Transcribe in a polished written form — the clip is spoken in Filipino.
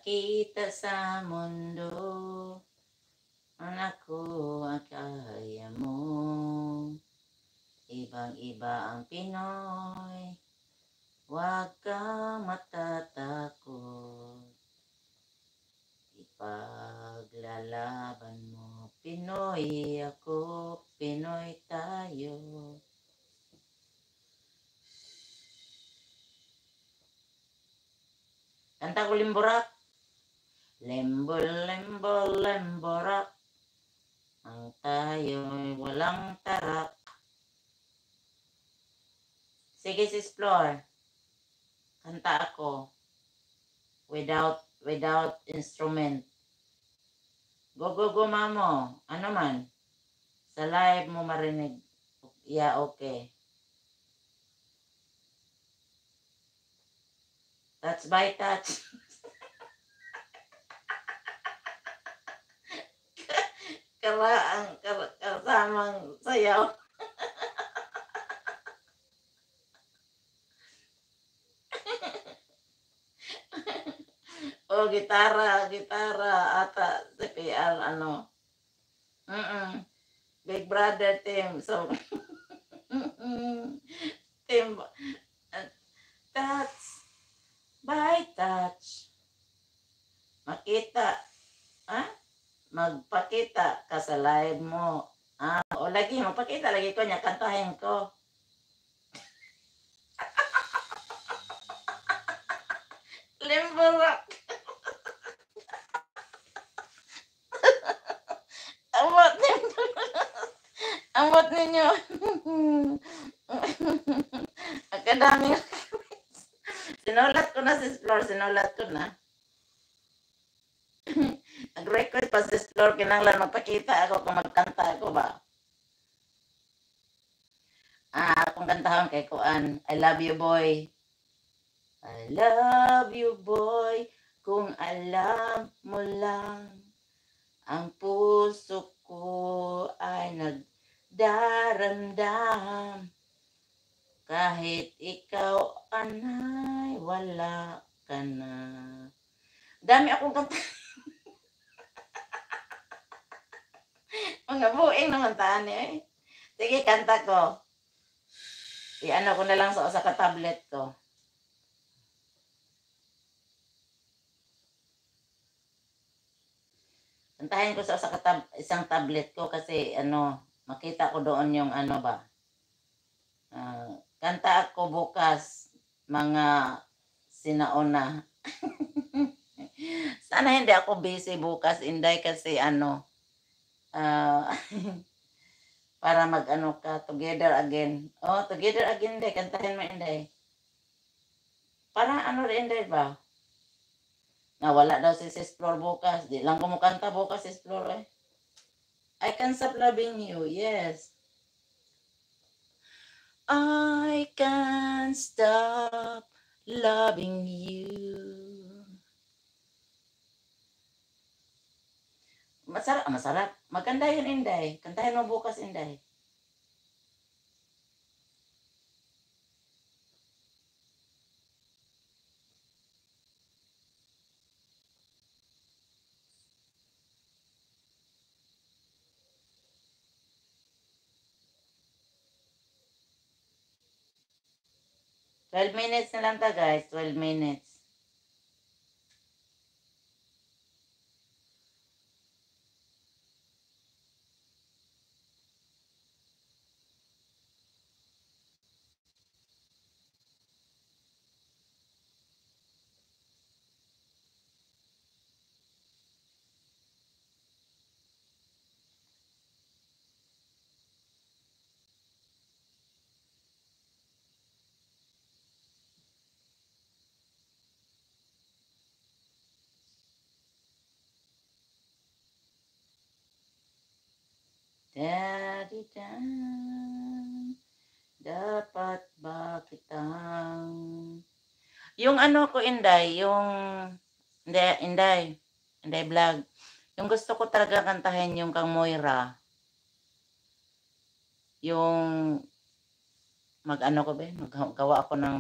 Ipakita sa mundo ang nakuha kaya mo. Ibang-iba ang Pinoy, huwag kang matatakot. Ipaglalaban mo, Pinoy ako, Pinoy tayo. Kanta ko Limborak. Lembol, lembol, lemborak. Ang tayo'y walang tarak. Sige, sis Flor. Kanta ako. Without instrument. Go, go, go, mamo. Ano man. Sa live mo marinig. Yeah, okay. Touch by touch. Kasamang sayaw. Oh, gitara ata CPR ano. Big Brother team. So team touch by touch. Makita. Magpakita ka sa live mo. O lagi, magpakita lagi ko niya, kantahin ko. Limborak. Amot ninyo. Ang kadaming sinulat ko na si Flor, sinulat ko na. Nag-request pa si Flor, kinanglan magpakita ako kung magkanta ako ba. Kung kantahan kay Kuan, I love you boy. I love you boy, kung alam mo lang, ang puso ko ay nagdarandam. Kahit ikaw anay, wala ka na. Dami akong kanta. Mga buing naman tani eh. Sige, kanta ko. I-ano ko na lang sa tablet ko. Kantahin ko sa isang tablet ko kasi makita ko doon yung ba. Kanta ako bukas, mga sinauna. Sana hindi ako busy bukas, Inday, kasi para ka, together again. Oh, together again, Inday. Kantahin mo, Inday. Para Inday ba? Wala daw si Sis Flor bukas. Di lang kumukanta bukas, Sis Flor eh. I can't stop loving you, yes. I can't stop loving you. Masarap. Maganda yun, Inday. Kantahin mo bukas, Inday. $12 minutes na lang ta, guys. 12 minutes. Daddy Dan, dapat ba kitang... Yung ko, Inday, yung... Inday vlog. Yung gusto ko talaga kantahin yung kang Moira. Yung... ko ba? Magawa ako ng